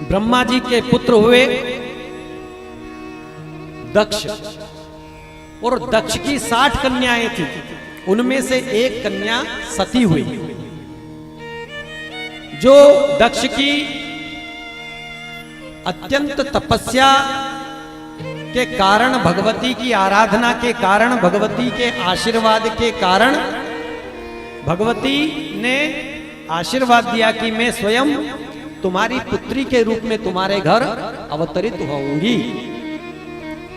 ब्रह्मा जी के पुत्र हुए दक्ष, और दक्ष की 60 कन्याएं थी, उनमें से एक कन्या सती हुई। जो दक्ष की अत्यंत तपस्या के कारण, भगवती की आराधना के कारण, भगवती के आशीर्वाद के कारण भगवती ने आशीर्वाद दिया कि मैं स्वयं तुम्हारी पुत्री के रूप में तुम्हारे घर अवतरित होंगी।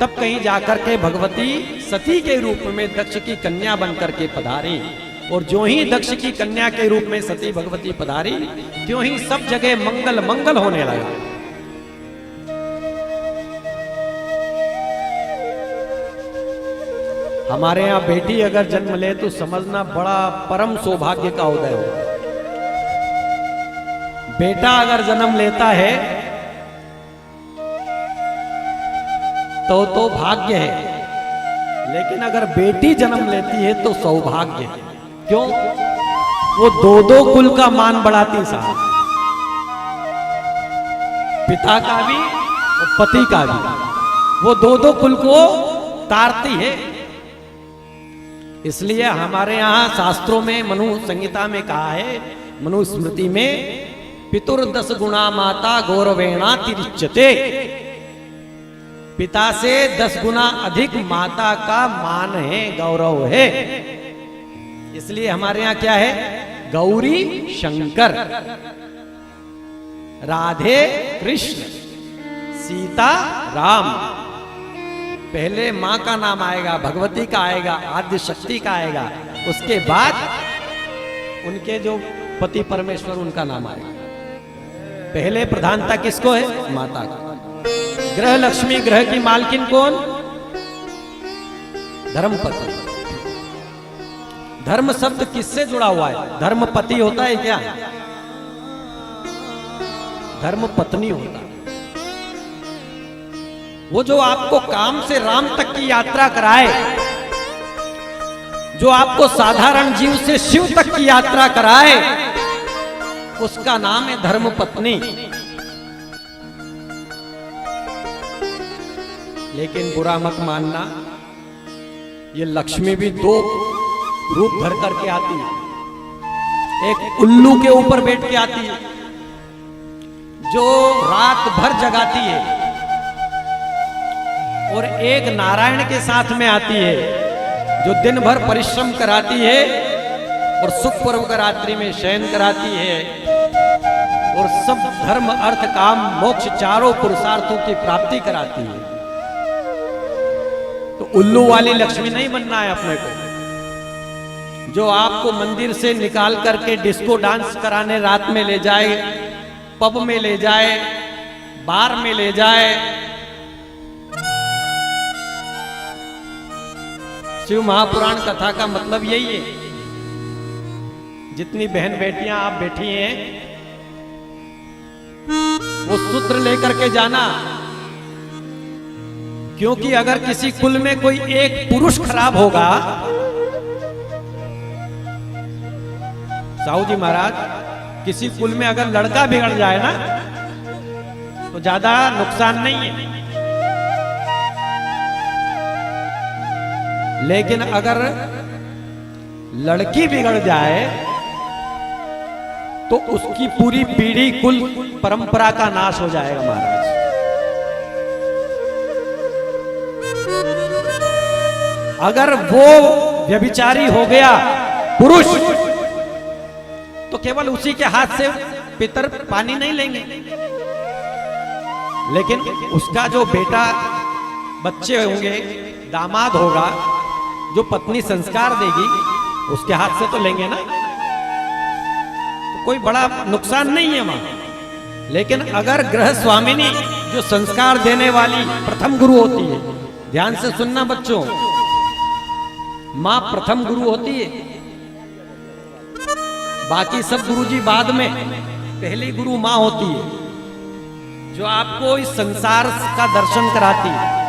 तब कहीं जाकर के भगवती सती के रूप में दक्ष की कन्या बनकर के पधारी, और जो ही दक्ष की कन्या के रूप में सती भगवती पधारी, त्यों ही सब जगह मंगल मंगल होने लगा। हमारे यहां बेटी अगर जन्म ले तो समझना बड़ा परम सौभाग्य का उदय हो। बेटा अगर जन्म लेता है तो भाग्य है, लेकिन अगर बेटी जन्म लेती है तो सौभाग्य है। क्यों? वो दो कुल का मान बढ़ाती साहब, पिता का भी और पति का भी, वो दो कुल को तारती है। इसलिए हमारे यहाँ शास्त्रों में, मनु संहिता में कहा है, मनुस्मृति में, पितुर्दश गुणा माता गौरवेणा तिरिच्यते। पिता से 10 गुना अधिक माता का मान है, गौरव है। इसलिए हमारे यहाँ क्या है? गौरी शंकर, राधे कृष्ण, सीता राम। पहले मां का नाम आएगा, भगवती का आएगा, आद्य शक्ति का आएगा, उसके बाद उनके जो पति परमेश्वर उनका नाम आएगा। पहले प्रधानता किसको है? माता का। ग्रह लक्ष्मी, ग्रह की मालकिन कौन? धर्मपत्नी। धर्म शब्द किससे जुड़ा हुआ है? धर्मपति होता है क्या? धर्म पत्नी होता है। वो जो आपको काम से राम तक की यात्रा कराए, जो आपको साधारण जीव से शिव तक की यात्रा कराए, उसका नाम है धर्मपत्नी। लेकिन बुरा मत मानना, ये लक्ष्मी भी 2 रूप धर करके आती है। एक उल्लू के ऊपर बैठ के आती है, जो रात भर जगाती है, और एक नारायण के साथ में आती है, जो दिन भर परिश्रम कराती है और सुख पूर्वक रात्रि में शयन कराती है, और सब धर्म अर्थ काम मोक्ष चारों पुरुषार्थों की प्राप्ति कराती है। तो उल्लू वाली लक्ष्मी नहीं बनना है अपने को, जो आपको मंदिर से निकाल करके डिस्को डांस कराने रात में ले जाए, पब में ले जाए, बार में ले जाए। शिव महापुराण कथा का मतलब यही है। जितनी बहन बेटियां आप बैठी हैं, वो सूत्र लेकर के जाना, क्योंकि अगर किसी कुल में कोई एक पुरुष खराब होगा, साहू जी महाराज, किसी कुल में अगर लड़का बिगड़ जाए ना, तो ज्यादा नुकसान नहीं है। लेकिन अगर लड़की बिगड़ जाए तो उसकी पूरी पीढ़ी, कुल परंपरा का नाश हो जाएगा महाराज। अगर वो व्यभिचारी हो गया पुरुष, तो केवल उसी के हाथ से पितर पानी नहीं लेंगे, लेकिन उसका जो बेटा, बच्चे होंगे, दामाद होगा, जो पत्नी संस्कार देगी, उसके हाथ से तो लेंगे ना। तो कोई बड़ा नुकसान नहीं है वहां। लेकिन अगर गृह स्वामिनी, जो संस्कार देने वाली प्रथम गुरु होती है, ध्यान से सुनना बच्चों, मां प्रथम गुरु होती है, बाकी सब गुरुजी बाद में, पहली गुरु मां होती है, जो आपको इस संसार का दर्शन कराती है।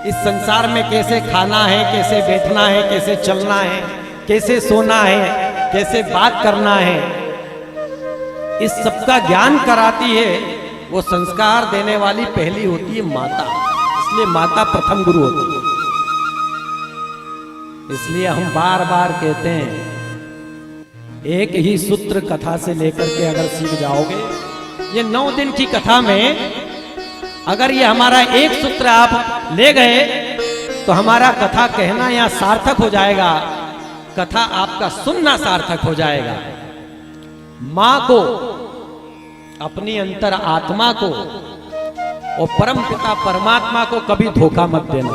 इस संसार में कैसे खाना है, कैसे बैठना है, कैसे चलना है, कैसे सोना है, कैसे बात करना है, इस सब का ज्ञान कराती है वो संस्कार देने वाली पहली होती है माता, इसलिए माता प्रथम गुरु होती है। इसलिए हम बार बार कहते हैं, एक ही सूत्र कथा से लेकर के अगर सीख जाओगे, ये 9 दिन की कथा में अगर ये हमारा एक सूत्र आप ले गए तो हमारा कथा कहना यहाँ सार्थक हो जाएगा, कथा आपका सुनना सार्थक हो जाएगा। मां को, अपनी अंतर आत्मा को और परम पिता परमात्मा को कभी धोखा मत देना।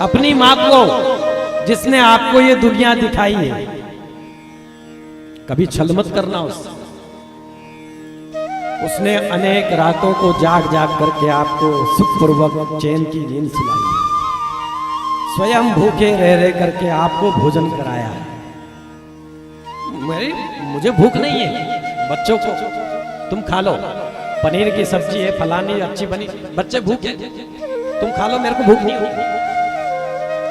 अपनी मां को, जिसने आपको ये दुनिया दिखाई है, कभी छल मत करना उसने अनेक रातों को जाग जाग करके आपको सुखपूर्वक चैन की नींद सुलाई, स्वयं भूखे रह रह करके आपको भोजन कराया है। मुझे भूख नहीं है, बच्चों को तुम खा लो, पनीर की सब्जी है, फलानी अच्छी बनी, बच्चे भूखे, तुम खा लो, मेरे को भूख नहीं होगी।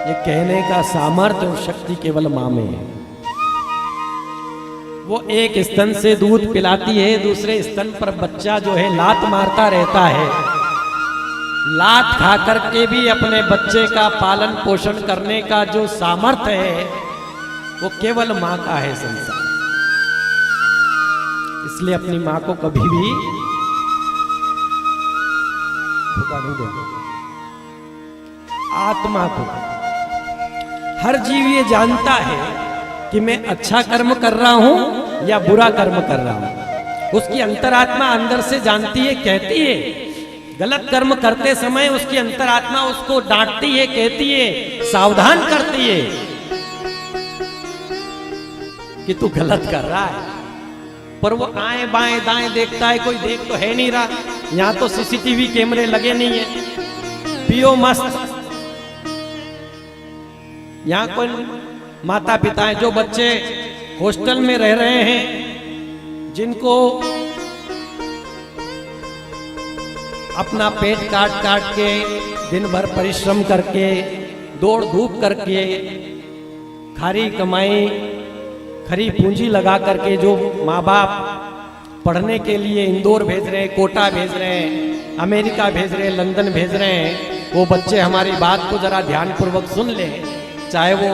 ये कहने का सामर्थ्य और शक्ति केवल मां में है। वो एक स्तन से दूध पिलाती है, दूसरे स्तन पर बच्चा जो है लात मारता रहता है। लात खा करके भी अपने बच्चे का पालन पोषण करने का जो सामर्थ्य है वो केवल मां का है संसार। इसलिए अपनी मां को कभी भी धोखा नहीं देना। आत्मा को, हर जीव ये जानता है कि मैं अच्छा कर्म कर रहा हूं या बुरा कर्म कर रहा हूं। उसकी अंतरात्मा अंदर से जानती है, कहती है। गलत कर्म करते समय उसकी अंतरात्मा उसको डांटती है, कहती है, सावधान करती है कि तू गलत कर रहा है। पर वो आए बाएं दाएं देखता है, कोई देख तो है नहीं रहा। यहां तो सीसीटीवी कैमरे लगे नहीं है, पियो मस्त। यहां कोई माता पिता हैं जो बच्चे हॉस्टल में रह रहे हैं, जिनको अपना पेट काट काट के दिन भर परिश्रम करके दौड़ धूप करके खरी कमाई खरी पूंजी लगा करके जो माँ बाप पढ़ने के लिए इंदौर भेज रहे हैं, कोटा भेज रहे हैं, अमेरिका भेज रहे हैं, लंदन भेज रहे हैं, वो बच्चे हमारी बात को जरा ध्यानपूर्वक सुन लें। चाहे वो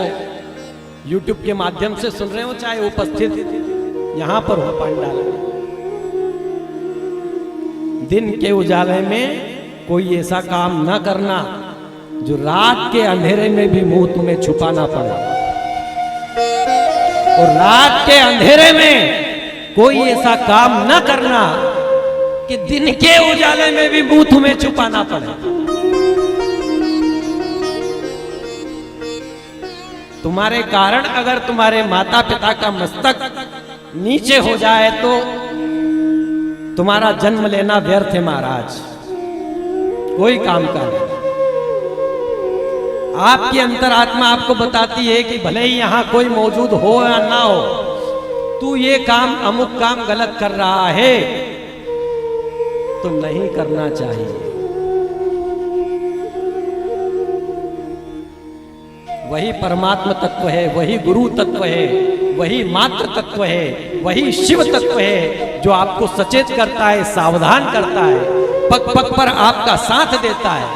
YouTube के माध्यम से सुन रहे हो, चाहे उपस्थित यहां पर हो पंडाल में। दिन के उजाले में कोई ऐसा काम ना करना जो रात के अंधेरे में भी मुंह तुम्हें छुपाना पड़ा, और रात के अंधेरे में कोई ऐसा काम ना करना कि दिन के उजाले में भी मुंह तुम्हें छुपाना पड़े। तुम्हारे कारण अगर तुम्हारे माता पिता का मस्तक नीचे हो जाए तो तुम्हारा जन्म लेना व्यर्थ है महाराज, कोई काम का नहीं। आपकी अंतरात्मा आपको बताती है कि भले ही यहां कोई मौजूद हो या ना हो, तू ये काम अमुक काम गलत कर रहा है तो नहीं करना चाहिए। वही परमात्मा तत्व है, वही गुरु तत्व है, वही मात्र तत्व है, वही शिव तत्व है जो आपको सचेत करता है, सावधान करता है, पग पग पर आपका साथ देता है।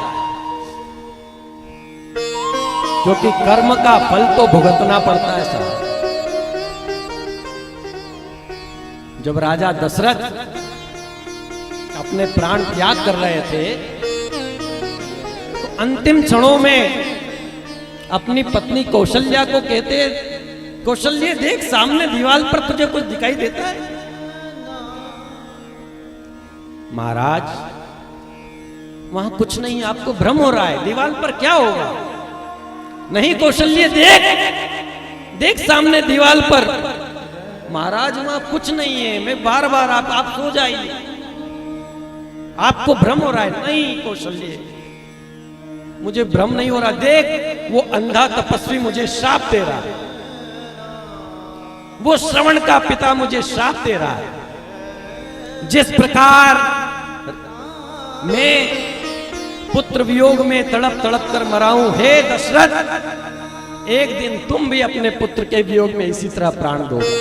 क्योंकि कर्म का फल तो भुगतना पड़ता है साहब। जब राजा दशरथ अपने प्राण त्याग कर रहे थे तो अंतिम क्षणों में अपनी पत्नी कौशल्या को कहते, कौशल्य देख सामने दीवार पर तुझे कुछ दिखाई देता है? महाराज वहां कुछ नहीं, आपको भ्रम हो रहा है, दीवार पर क्या होगा? नहीं कौशल्य देख, देख सामने दीवार पर। महाराज वहां कुछ नहीं है, मैं बार बार आप सो जाइए, आपको भ्रम हो रहा है। नहीं कौशल्य, मुझे भ्रम नहीं हो रहा, देख वो अंधा तपस्वी मुझे श्राप दे रहा है, वो श्रवण का पिता मुझे श्राप दे रहा है। जिस प्रकार मैं पुत्र वियोग में तड़प तड़प कर मरा हूं, हे दशरथ एक दिन तुम भी अपने पुत्र के वियोग में इसी तरह प्राण दोगे।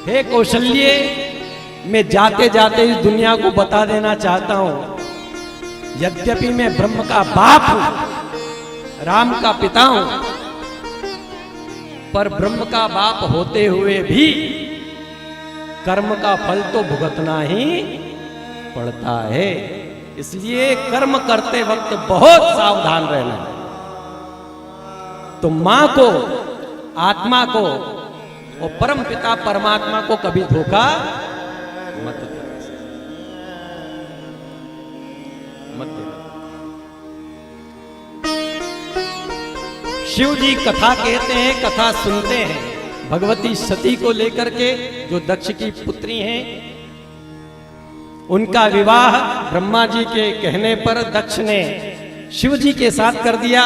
हे कौशल्य, मैं जाते जाते इस दुनिया को बता देना चाहता हूं, यद्यपि मैं ब्रह्म का बाप हूं, राम का पिता हूं, पर ब्रह्म का बाप होते हुए भी कर्म का फल तो भुगतना ही पड़ता है। इसलिए कर्म करते वक्त बहुत सावधान रहना। तो मां को, आत्मा को और परम पिता परमात्मा को कभी धोखा मत देना। शिव जी कथा कहते हैं, कथा सुनते हैं। भगवती सती को लेकर के, जो दक्ष की पुत्री हैं, उनका विवाह ब्रह्मा जी के कहने पर दक्ष ने शिव जी के साथ कर दिया।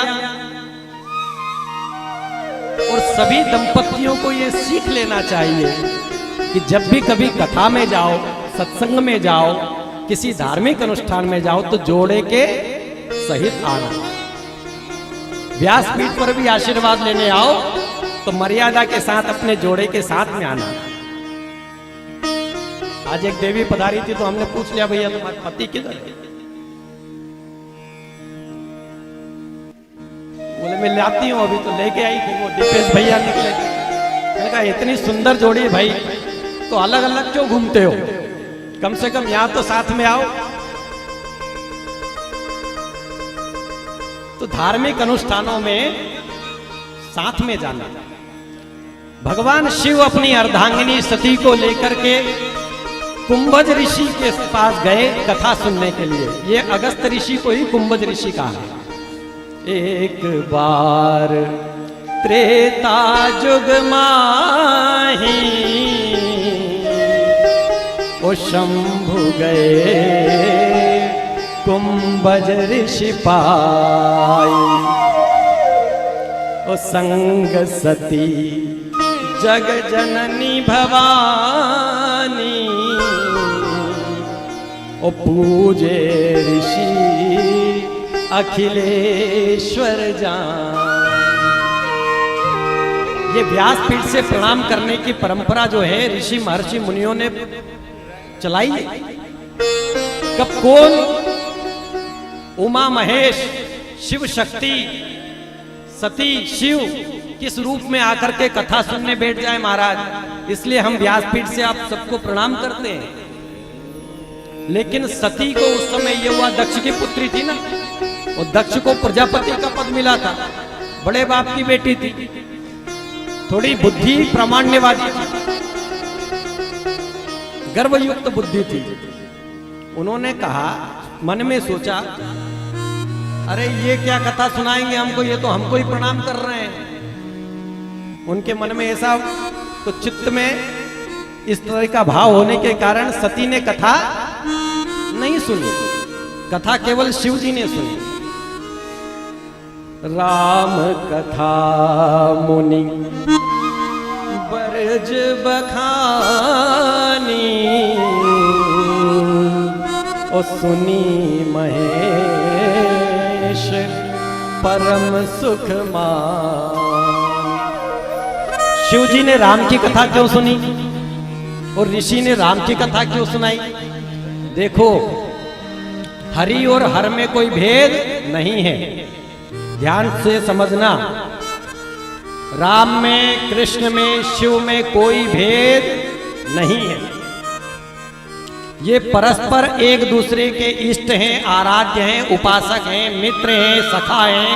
और सभी दंपतियों को यह सीख लेना चाहिए कि जब भी कभी कथा में जाओ, सत्संग में जाओ, किसी धार्मिक अनुष्ठान में जाओ, तो जोड़े के सहित आना। व्यासपीठ पर भी आशीर्वाद लेने आओ तो मर्यादा के साथ अपने जोड़े के साथ में आना। आज एक देवी पधारी थी तो हमने पूछ लिया, भैया तुम्हारे पति किधर है? बोले मैं लाती हूँ, अभी तो लेके आई थी। वो दीपेश भैया निकले। मैंने कहा इतनी सुंदर जोड़ी है भाई, तो अलग अलग क्यों घूमते हो? कम से कम यहां तो साथ में आओ। तो धार्मिक अनुष्ठानों में साथ में जाना। भगवान शिव अपनी अर्धांगिनी सती को लेकर के कुंभज ऋषि के पास गए कथा सुनने के लिए। ये अगस्त ऋषि को ही कुंभज ऋषि कहा है। एक बार त्रेता जुग माही, ओ शंभु गए कुंभज ऋषि पाई, ओ संग सती जग जननी भवानी, ओ पूजे ऋषि अखिलेश्वर जान। ये व्यासपीठ से प्रणाम करने की परंपरा जो है ऋषि महर्षि मुनियों ने चलाई है। कब कौन उमा महेश, शिव शक्ति, सती शिव किस रूप में आकर के कथा सुनने बैठ जाए महाराज, इसलिए हम व्यासपीठ से आप सबको प्रणाम करते हैं। लेकिन सती को उस समय ये हुआ, दक्ष की पुत्री थी ना, और दक्ष को प्रजापति का पद मिला था, बड़े बाप की बेटी थी, थोड़ी बुद्धि प्रामाण्यवादी थी, गर्वयुक्त बुद्धि थी। उन्होंने कहा, मन में सोचा, अरे ये क्या कथा सुनाएंगे हमको, ये तो हमको ही प्रणाम कर रहे हैं। उनके मन में ऐसा, तो चित्त में इस तरह का भाव होने के कारण सती ने कथा नहीं सुनी, कथा केवल शिव जी ने सुनी। राम कथा मुनि बरज बखानी, ओ सुनी महेश परम सुख मान। शिव जी ने राम की कथा क्यों सुनी और ऋषि ने राम की कथा क्यों सुनाई? देखो, हरि और हर में कोई भेद नहीं है, ध्यान से समझना। राम में, कृष्ण में, शिव में कोई भेद नहीं है। ये परस्पर एक दूसरे के इष्ट हैं, आराध्य हैं, उपासक हैं, मित्र हैं, सखा हैं,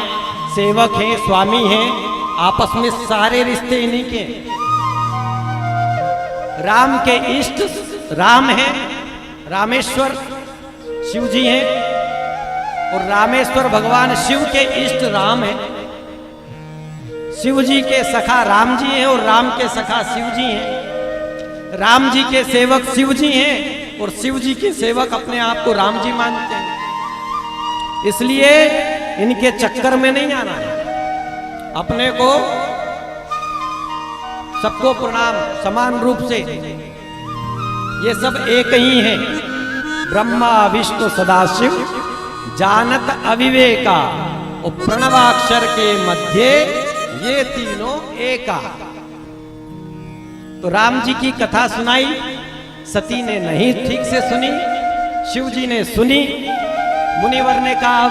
सेवक हैं, स्वामी हैं, आपस में सारे रिश्ते इन्हीं के। राम के इष्ट राम हैं, रामेश्वर शिव जी हैं, और रामेश्वर भगवान शिव के इष्ट राम हैं। शिव जी के सखा राम जी हैं और राम के सखा शिव जी हैं। राम जी के सेवक शिव जी हैं और शिव जी के सेवक अपने आप को राम जी मानते हैं। इसलिए इनके चक्कर में नहीं आना है, अपने को सबको प्रणाम समान रूप से। ये सब एक ही हैं, ब्रह्मा विष्णु सदाशिव जानत अविवेका, और प्रणवाक्षर के मध्य ये तीनों एका। तो राम जी की कथा सुनाई, सती ने नहीं ठीक से सुनी, शिव जी ने सुनी। मुनिवर ने कहा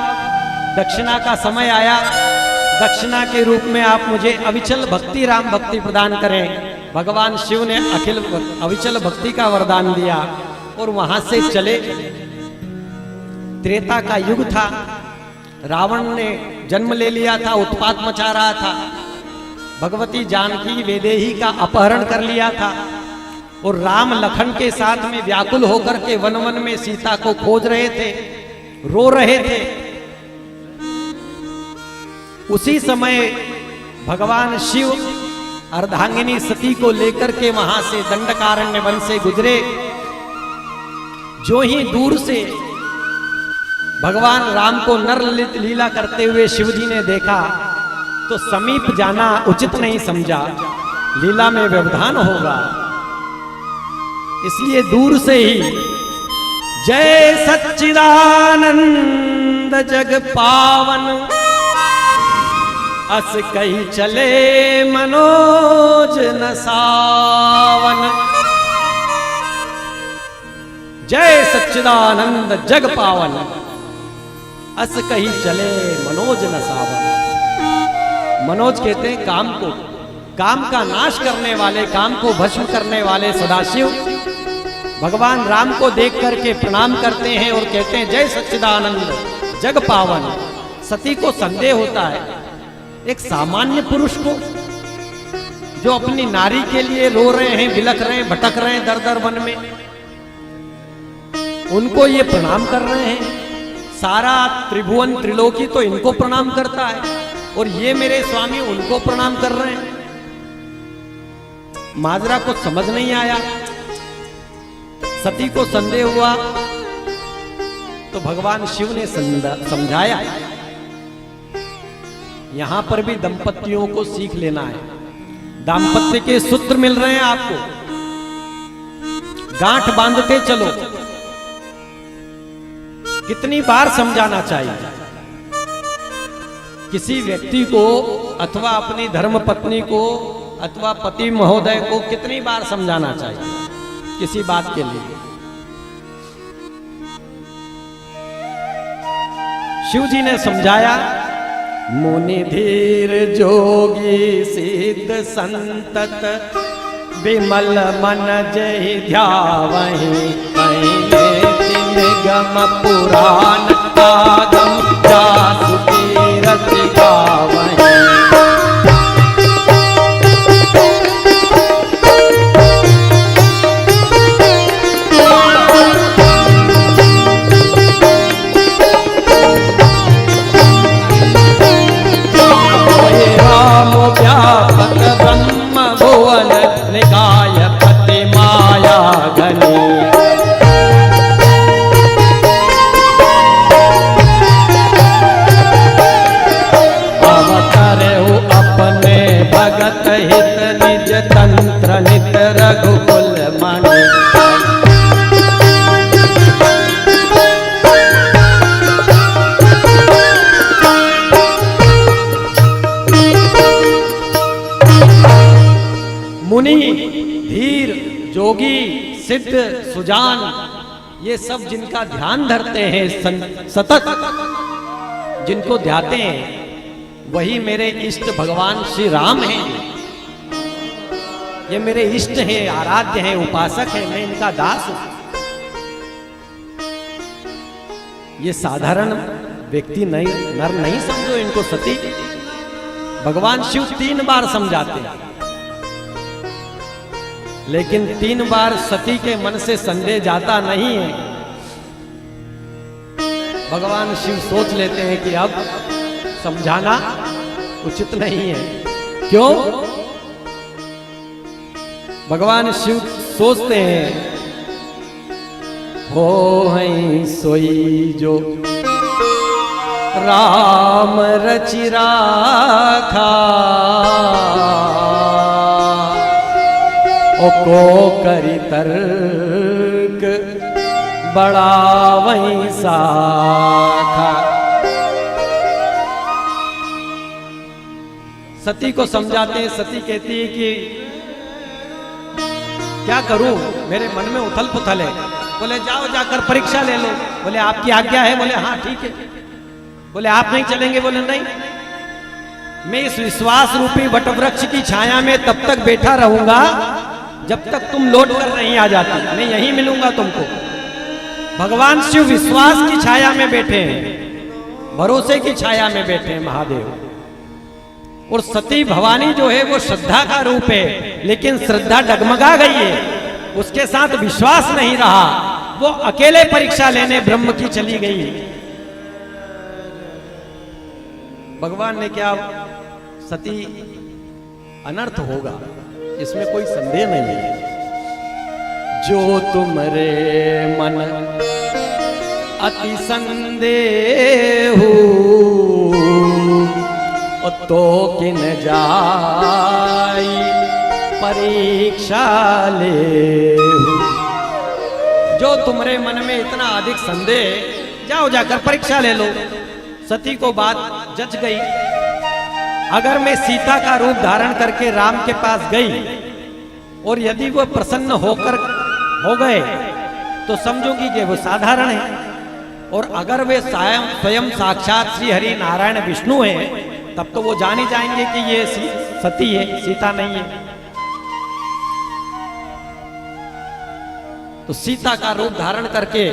दक्षिणा का समय आया, दक्षिणा के रूप में आप मुझे अविचल भक्ति, राम भक्ति प्रदान करें। भगवान शिव ने अविचल भक्ति का वरदान दिया और वहां से चले। त्रेता का युग था, रावण ने जन्म ले लिया था, उत्पात मचा रहा था। भगवती जानकी वैदेही का अपहरण कर लिया था और राम लखन के साथ में व्याकुल होकर के वन वन में सीता को खोज रहे थे, रो रहे थे। उसी समय भगवान शिव अर्धांगिनी सती को लेकर के वहां से दंडकारण्य वन से गुजरे। जो ही दूर से भगवान राम को नर लीला करते हुए शिव जी ने देखा तो समीप जाना उचित नहीं समझा, लीला में व्यवधान होगा, इसलिए दूर से ही जय सच्चिदानंद जग पावन, अस कही चले मनोज न सावन। जय सच्चिदानंद जग पावन, अस कही चले मनोज न सावन। मनोज कहते हैं काम को, काम का नाश करने वाले, काम को भस्म करने वाले सदाशिव भगवान राम को देख करके प्रणाम करते हैं और कहते हैं जय सच्चिदानंद जग पावन। सती को संदेह होता है, एक सामान्य पुरुष को जो अपनी नारी के लिए रो रहे हैं, बिलख रहे हैं, भटक रहे हैं दर दर वन में, उनको ये प्रणाम कर रहे हैं। सारा त्रिभुवन त्रिलोकी तो इनको प्रणाम करता है और ये मेरे स्वामी उनको प्रणाम कर रहे हैं। माजरा को समझ नहीं आया, सती को संदेह हुआ तो भगवान शिव ने समझाया। यहां पर भी दंपतियों को सीख लेना है, दाम्पत्य के सूत्र मिल रहे हैं आपको, गांठ बांधते चलो। कितनी बार समझाना चाहिए किसी व्यक्ति को अथवा अपनी धर्म पत्नी को अथवा पति महोदय को, कितनी बार समझाना चाहिए किसी बात के लिए। शिव जी ने समझाया, मुनि धीर जोगी सिद्ध संतत, विमल मन जय ध्यावहि, गम पुराण आगम जासु तीरथ गावहि। राम व्यापक ब्रह्म भुवन निकाय पति माया घनी, भगत हित निज तंत्र नित रघुकुल मणि। मुनि धीर जोगी सिद्ध सुजान, ये सब जिनका ध्यान धरते हैं, सतत जिनको ध्याते हैं, वही मेरे इष्ट भगवान श्री राम हैं। ये मेरे इष्ट हैं, आराध्य हैं, उपासक हैं, मैं इनका दास हूं। ये साधारण व्यक्ति नहीं, नर नहीं समझो इनको सती। भगवान शिव 3 बार समझाते हैं, लेकिन 3 बार सती के मन से संदेह जाता नहीं है। भगवान शिव सोच लेते हैं कि अब समझाना उचित नहीं है। क्यों? भगवान शिव सोचते हैं, हो है सोई जो राम रचि राखा, ओ को करी तर्क बड़ा वही साखा। सती को समझाते हैं। सती कहती है कि क्या करूं, मेरे मन में उथल पुथल है। बोले जाओ जाकर परीक्षा ले लो। बोले आपकी आज्ञा है। बोले हाँ ठीक है। बोले आप नहीं चलेंगे। बोले नहीं, मैं इस विश्वास रूपी वटवृक्ष की छाया में तब तक बैठा रहूंगा जब तक तुम लौट कर नहीं आ जाती। मैं यहीं मिलूंगा तुमको। भगवान शिव विश्वास की छाया में बैठे हैं, भरोसे की छाया में बैठे हैं महादेव। और सती भवानी जो है वो श्रद्धा का रूप है, लेकिन श्रद्धा डगमगा गई है, उसके साथ विश्वास नहीं रहा, वो अकेले परीक्षा लेने ब्रह्म की चली गई। भगवान ने क्या, सती अनर्थ होगा, इसमें कोई संदेह नहीं है। जो तुमरे मन अति संदेह तो किन जाई परीक्षा ले। जो तुम्हारे मन में इतना अधिक संदेह, जाओ जाकर परीक्षा ले लो। सती को बात जच गई। अगर मैं सीता का रूप धारण करके राम के पास गई और यदि वो प्रसन्न होकर हो गए तो समझूंगी कि वो साधारण है, और अगर वे स्वयं साक्षात श्री हरि नारायण विष्णु हैं तब तो वो जान ही जाएंगे कि ये सती है, सीता नहीं है। तो सीता का रूप धारण करके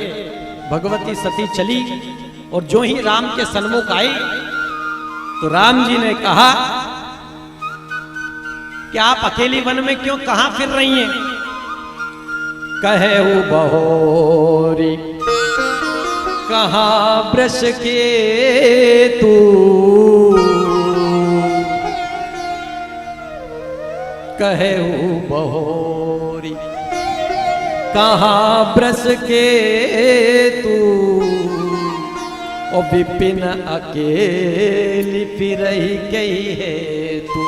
भगवती सती चली, और जो ही राम के सन्मुख आई तो राम जी ने कहा कि आप अकेली वन में क्यों, कहां फिर रही हैं? कहे बहोरी कहां वृष के तू, कहे बहोरी कहां वृष के तू, ओ विपिन अकेली फिर ही गई है तू।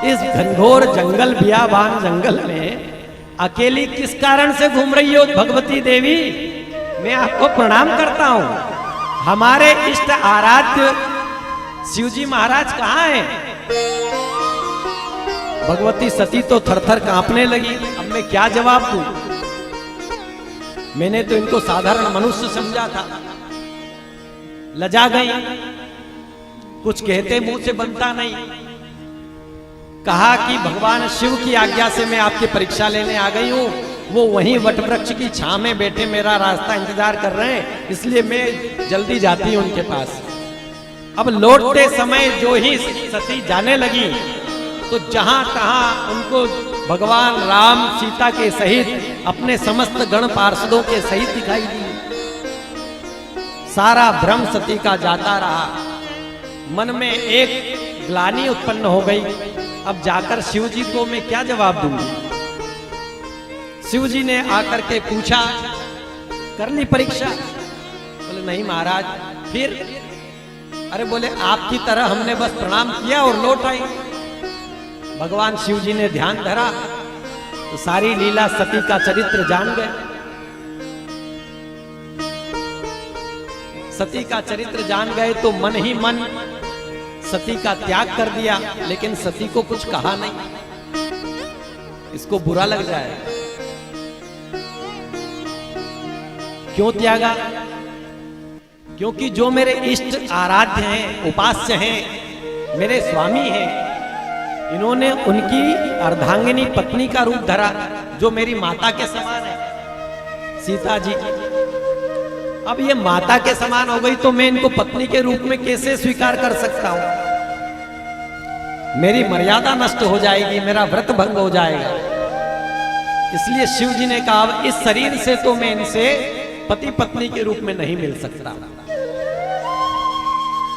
इस घनघोर जंगल बियाबान जंगल में अकेली किस कारण से घूम रही हो भगवती देवी? मैं आपको प्रणाम करता हूं। हमारे इष्ट आराध्य शिवजी महाराज कहाँ हैं? भगवती सती तो थरथर कांपने लगी। अब मैं क्या जवाब दूं? मैंने तो इनको साधारण मनुष्य समझा था। लजा गई, कुछ कहते मुंह से बनता नहीं। कहा कि भगवान शिव की आज्ञा से मैं आपकी परीक्षा लेने आ गई हूं, वो वहीं वटवृक्ष की छां में बैठे मेरा रास्ता इंतजार कर रहे हैं, इसलिए मैं जल्दी जाती हूं उनके पास। अब लौटते समय जो ही सती जाने लगी तो जहां तहां उनको भगवान राम सीता के सहित अपने समस्त गण पार्षदों के सहित दिखाई दी। सारा भ्रम सती का जाता रहा। मन में एक ग्लानि उत्पन्न हो गई, अब जाकर शिव जी को मैं क्या जवाब दूंगी? शिव जी ने आकर के पूछा, कर ली परीक्षा? बोले नहीं महाराज। फिर? अरे बोले आपकी तरह हमने बस प्रणाम किया और लौट आई। भगवान शिव जी ने ध्यान धरा तो सारी लीला सती का चरित्र जान गए। सती का चरित्र जान गए तो मन ही मन सती का त्याग कर दिया, लेकिन सती को कुछ कहा नहीं, इसको बुरा लग जाए। क्यों त्यागा? क्योंकि जो मेरे इष्ट आराध्य हैं, उपास्य हैं, मेरे स्वामी हैं, इन्होंने उनकी अर्धांगिनी पत्नी का रूप धरा जो मेरी माता के समान है, सीता जी। अब ये माता के समान हो गई तो मैं इनको पत्नी के रूप में कैसे स्वीकार कर सकता हूं? मेरी मर्यादा नष्ट हो जाएगी, मेरा व्रत भंग हो जाएगा। इसलिए शिव जी ने कहा अब इस शरीर से तो मैं इनसे पति पत्नी के रूप में नहीं मिल सकता।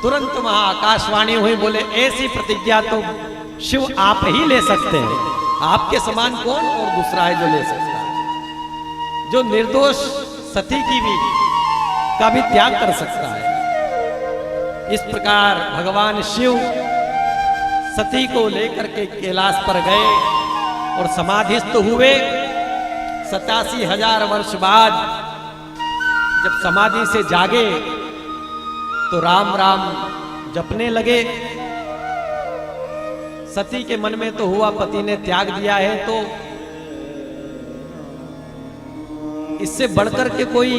तुरंत वहां आकाशवाणी हुई, बोले ऐसी प्रतिज्ञा तो शिव आप ही ले सकते हैं, आपके समान कौन और दूसरा है जो ले सकता है, जो निर्दोष सती की भी का भी त्याग कर सकता है। इस प्रकार भगवान शिव सती को लेकर के कैलाश पर गए और समाधिस्थ हुए। 87,000 वर्ष बाद जब समाधि से जागे तो राम राम जपने लगे। सती के मन में तो हुआ पति ने त्याग दिया है तो इससे बढ़कर के कोई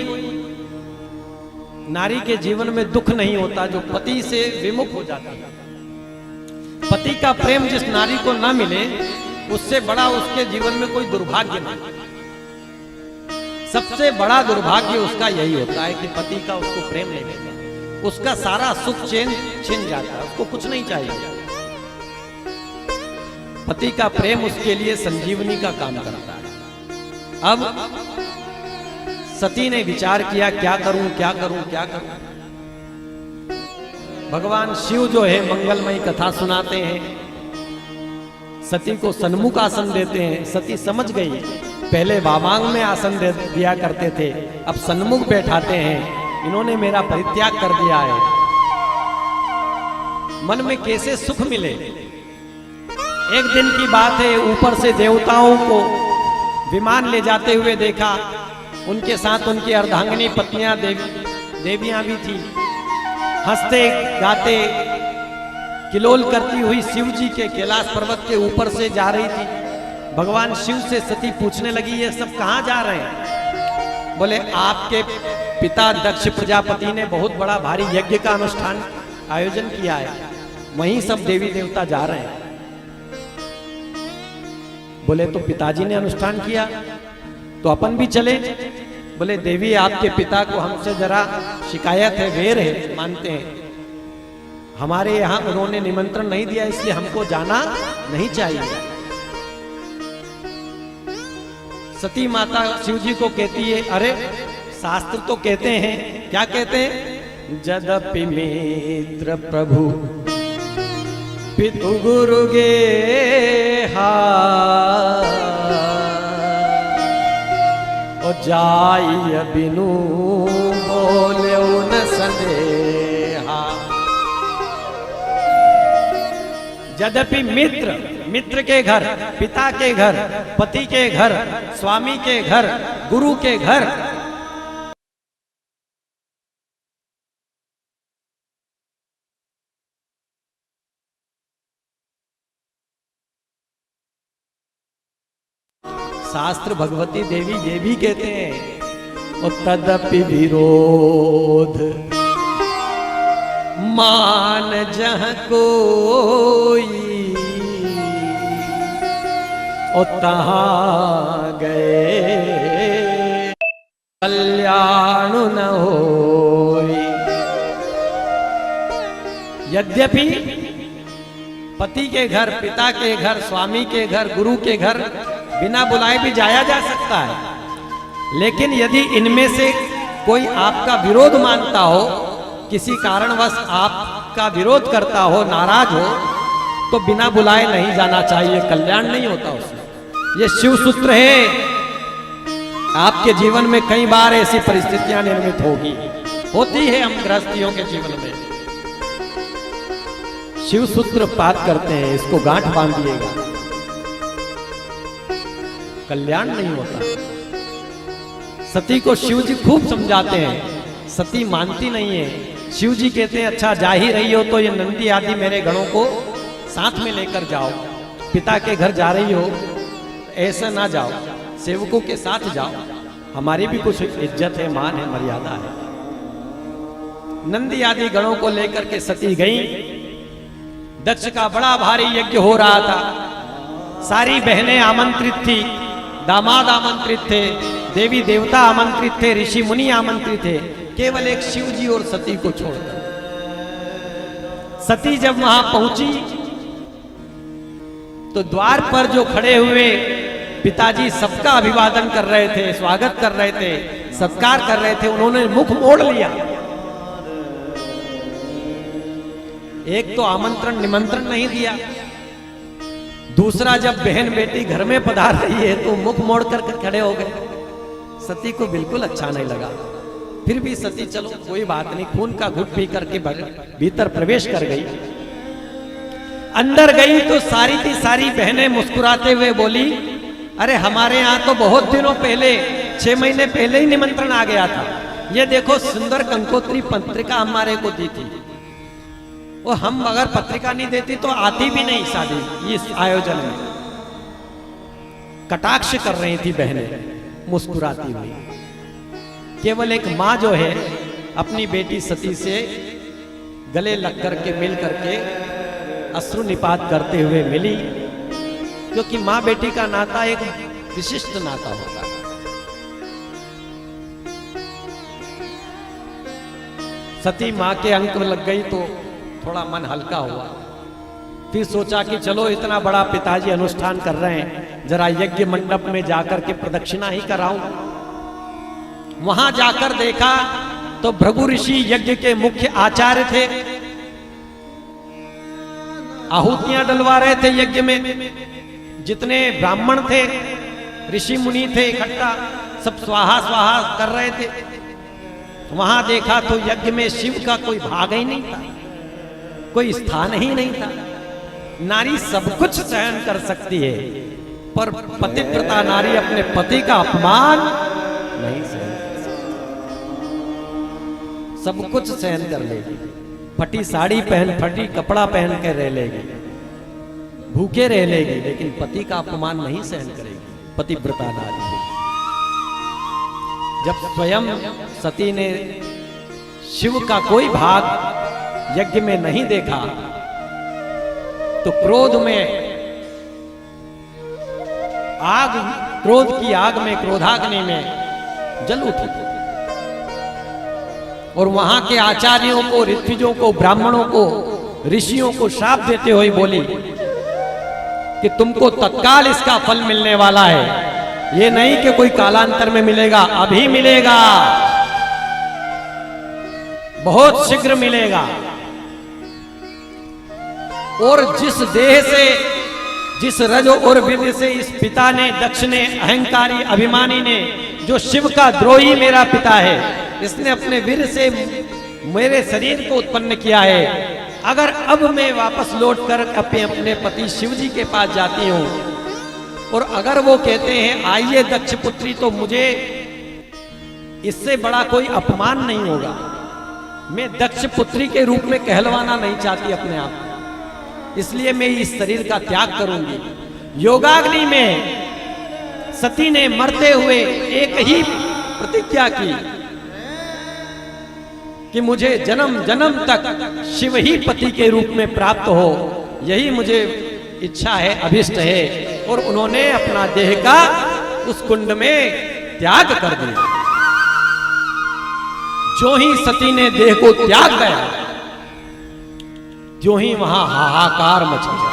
नारी के जीवन में दुख नहीं होता जो पति से विमुख हो जाती है। पति का प्रेम जिस नारी को ना मिले उससे बड़ा उसके जीवन में कोई दुर्भाग्य नहीं। सबसे बड़ा दुर्भाग्य उसका यही होता है कि पति का उसको प्रेम नहीं मिलता, उसका सारा सुख छिन जाता है, उसको कुछ नहीं चाहिए। पति का प्रेम उसके लिए संजीवनी का काम करता है। अब सती ने विचार किया, क्या करूं क्या करूं क्या करूं। भगवान शिव जो है मंगलमयी कथा सुनाते हैं, सती को सन्मुख आसन देते हैं। सती समझ गई, पहले वामांग में आसन दिया करते थे, अब सन्मुख बैठाते हैं, इन्होंने मेरा परित्याग कर दिया है। मन में कैसे सुख मिले। एक दिन की बात है, ऊपर से देवताओं को विमान ले जाते हुए देखा, उनके साथ उनकी अर्धांगिनी पत्नियां देवियां भी थी। हंसते गाते किलोल करती हुई शिव जी के कैलाश पर्वत के ऊपर से जा रही थी। भगवान शिव से सती पूछने लगी, ये सब कहां जा रहे हैं? बोले आपके पिता दक्ष प्रजापति ने बहुत बड़ा भारी यज्ञ का अनुष्ठान आयोजन किया है, वहीं सब देवी देवता जा रहे हैं। बोले तो पिताजी ने अनुष्ठान किया तो अपन भी चले। बोले देवी आपके पिता को हमसे जरा शिकायत है, वेर है, मानते हैं, हमारे यहाँ उन्होंने निमंत्रण नहीं दिया इसलिए हमको जाना नहीं चाहिए। सती माता शिव जी को कहती है, अरे शास्त्र तो कहते हैं, क्या कहते हैं? यद्यपि मित्र प्रभु पितु गुरु गेहा ओ जाय बिनु बोले न संदेहा। यद्यपि मित्र के घर, पिता के घर, पति के घर, स्वामी के घर, गुरु के घर, शास्त्र भगवती देवी ये भी कहते हैं, और तदपि विरोध मान जह कोई और तहां गए कल्याण न होई। यद्यपि पति के घर, पिता के घर, स्वामी के घर, गुरु के घर बिना बुलाए भी जाया जा सकता है, लेकिन यदि इनमें से कोई आपका विरोध मानता हो, किसी कारणवश आपका विरोध करता हो, नाराज हो, तो बिना बुलाए नहीं जाना चाहिए, कल्याण नहीं होता उसमें। ये शिव सूत्र है। आपके जीवन में कई बार ऐसी परिस्थितियां निर्मित होती है हम गृहस्थियों के जीवन में। शिव सूत्र पाठ करते हैं, इसको गांठ बांधिएगा, कल्याण नहीं होता। सती को शिव जी खूब समझाते हैं, सती मानती नहीं है। शिव जी कहते हैं, अच्छा जा ही रही हो तो ये नंदी आदि मेरे गणों को साथ में लेकर जाओ। पिता के घर जा रही हो, ऐसा ना जाओ, सेवकों के साथ जाओ, हमारी भी कुछ इज्जत है, मान है, मर्यादा है। नंदी आदि गणों को लेकर के सती गई। दक्ष का बड़ा भारी यज्ञ हो रहा था, सारी बहनें आमंत्रित थी, दामाद आमंत्रित थे, देवी देवता आमंत्रित थे, ऋषि मुनि आमंत्रित थे, केवल एक शिव जी और सती को छोड़कर। सती जब वहां पहुंची तो द्वार पर जो खड़े हुए पिताजी सबका अभिवादन कर रहे थे, स्वागत कर रहे थे, सत्कार कर रहे थे, उन्होंने मुख मोड़ लिया। एक तो आमंत्रण निमंत्रण नहीं दिया, दूसरा जब बहन बेटी घर में पधार रही है तो मुख मोड़ कर खड़े हो गए। सती को बिल्कुल अच्छा नहीं लगा। फिर भी सती चलो कोई बात नहीं, खून का घुट पी करके भीतर प्रवेश कर गई। अंदर गई तो सारी की सारी बहनें मुस्कुराते हुए बोली, अरे हमारे यहाँ तो बहुत दिनों पहले, 6 महीने पहले ही निमंत्रण आ गया था, ये देखो सुंदर कंकोत्री पत्रिका हमारे को दी थी, वो हम अगर पत्रिका नहीं देती तो आती भी नहीं शादी इस आयोजन में। कटाक्ष कर रही थी बहनें मुस्कुराती हुई। केवल एक माँ जो है अपनी बेटी सती से गले लग करके मिल करके अश्रु निपात करते हुए मिली, क्योंकि माँ बेटी का नाता एक विशिष्ट नाता होता है। सती माँ के अंक लग गई तो थोड़ा मन हल्का हुआ। फिर सोचा कि चलो इतना बड़ा पिताजी अनुष्ठान कर रहे हैं, जरा यज्ञ मंडप में जाकर के प्रदक्षिणा ही कराऊं। वहां जाकर देखा तो भृगु ऋषि यज्ञ के मुख्य आचार्य थे, आहुतियां डलवा रहे थे यज्ञ में। जितने ब्राह्मण थे, ऋषि मुनि थे इकट्ठा, सब स्वाहा स्वाहा कर रहे थे। वहां देखा तो यज्ञ में शिव का कोई भाग ही नहीं था, कोई स्थान ही नहीं था। नारी सब कुछ सहन कर सकती है, पर पतिव्रता नारी अपने पति का अपमान नहीं सहन कर सकती। सब कुछ सहन कर लेगी, फटी साड़ी पहन, फटी कपड़ा पहन कर रह लेगी, भूखे रह लेगी, लेकिन पति का अपमान नहीं सहन करेगी पतिव्रता नारी। जब स्वयं सती ने शिव का कोई भाग यज्ञ में नहीं देखा तो क्रोध में आग, क्रोध की आग में, क्रोधाग्नि में जल उठी और वहां के आचार्यों को, ऋत्विजों को, ब्राह्मणों को, ऋषियों को श्राप देते हुए बोली कि तुमको तत्काल इसका फल मिलने वाला है। ये नहीं कि कोई कालांतर में मिलेगा, अभी मिलेगा, बहुत शीघ्र मिलेगा। और जिस देह से, जिस रजो और विधि से इस पिता ने, दक्ष ने, अहंकारी अभिमानी ने, जो शिव का द्रोही मेरा पिता है, इसने अपने वीर से मेरे शरीर को उत्पन्न किया है, अगर अब मैं वापस लौट कर अपने पति शिव जी के पास जाती हूं और अगर वो कहते हैं आइए दक्ष पुत्री, तो मुझे इससे बड़ा कोई अपमान नहीं होगा। मैं दक्ष पुत्री के रूप में कहलवाना नहीं चाहती अपने आप को, इसलिए मैं इस शरीर का त्याग करूंगी। योगाग्नि में सती ने मरते हुए एक ही प्रतिज्ञा की कि मुझे जन्म जन्म तक शिव ही पति के रूप में प्राप्त हो, यही मुझे इच्छा है, अभिष्ट है। और उन्होंने अपना देह का उस कुंड में त्याग कर दिया। जो ही सती ने देह को त्याग दिया, जो ही वहां हाहाकार मच गया।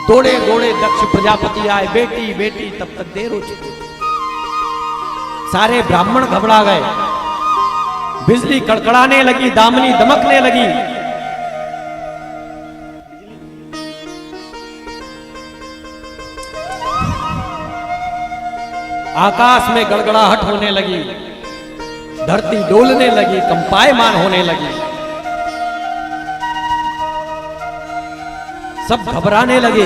दौड़े दौड़े दक्ष प्रजापति आए, बेटी बेटी, तब तक देर हो चुकी। सारे ब्राह्मण घबरा गए, बिजली कड़कड़ाने लगी, दामनी दमकने लगी। आकाश में गड़गड़ाहट होने लगी, धरती डोलने लगी, कंपायमान होने लगी। सब घबराने लगे,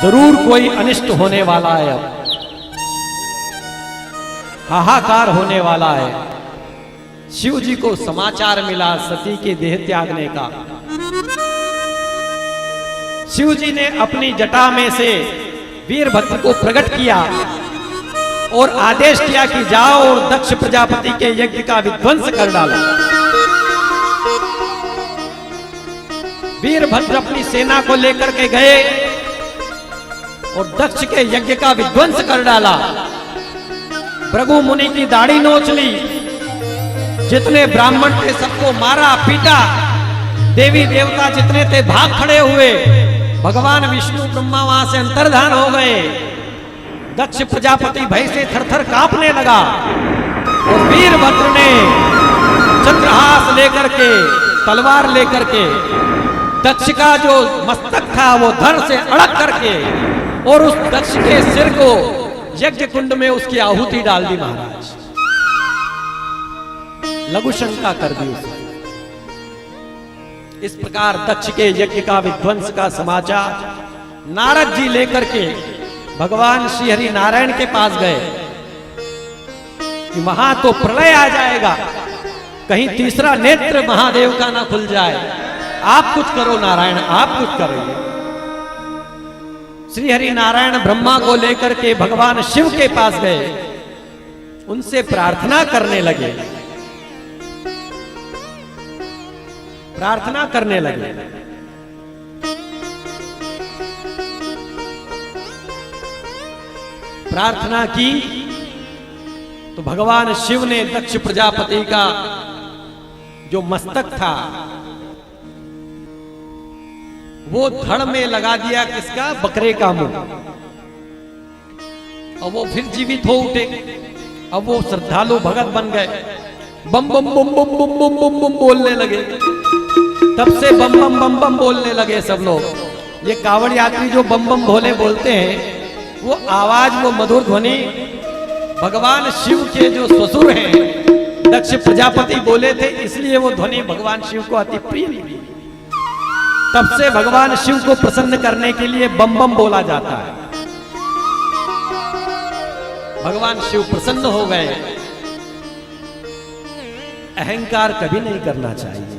जरूर कोई अनिष्ट होने वाला है, अब हाहाकार होने वाला है। शिव जी को समाचार मिला सती के देह त्यागने का। शिव जी ने अपनी जटा में से वीरभद्र को प्रकट किया और आदेश किया कि जाओ और दक्ष प्रजापति के यज्ञ का विध्वंस कर डालो। वीरभद्र अपनी सेना को लेकर के गए और दक्ष के यज्ञ का विध्वंस कर डाला। भृगु मुनि की दाढ़ी नोच ली, जितने ब्राह्मण थे सबको मारा पीटा, देवी देवता जितने थे भाग खड़े हुए। भगवान विष्णु ब्रह्मा वहां से अंतर्धान हो गए। दक्ष प्रजापति भय से थरथर कांपने लगा और वीरभद्र ने चंद्रहास लेकर के, तलवार लेकर के दक्ष का जो मस्तक था वो धड़ से अड़क करके और उस दक्ष के सिर को यज्ञ कुंड में उसकी आहुति डाल दी। महाराज लघु शंका कर दी उसने। इस प्रकार दक्ष के यज्ञ का विध्वंस का समाचार नारद जी लेकर के भगवान श्री हरि नारायण के पास गए कि वहां तो प्रलय आ जाएगा, कहीं तीसरा नेत्र महादेव का ना खुल जाए, आप कुछ करो नारायण, आप कुछ करो। श्री हरि नारायण ब्रह्मा को लेकर के भगवान शिव के पास गए, उनसे प्रार्थना करने लगे, प्रार्थना करने लगे। प्रार्थना की तो भगवान शिव ने दक्ष प्रजापति का जो मस्तक था वो धड़ में लगा दिया, किसका? बकरे का मुंह। और वो फिर जीवित हो उठे। अब वो श्रद्धालु भगत बन गए, बम बम बम बम बम बम बम बम बोलने लगे। तब से बम बम बम बम बोलने लगे सब लोग। ये कावड़ यात्री जो बम बम भोले बोलते हैं, वो आवाज, वो मधुर ध्वनि भगवान शिव के जो ससुर हैं दक्ष प्रजापति बोले थे, इसलिए वो ध्वनि भगवान शिव को अति प्रिय लगी। तब से भगवान शिव को प्रसन्न करने के लिए बम बम बोला जाता है। भगवान शिव प्रसन्न हो गए। अहंकार कभी नहीं करना चाहिए।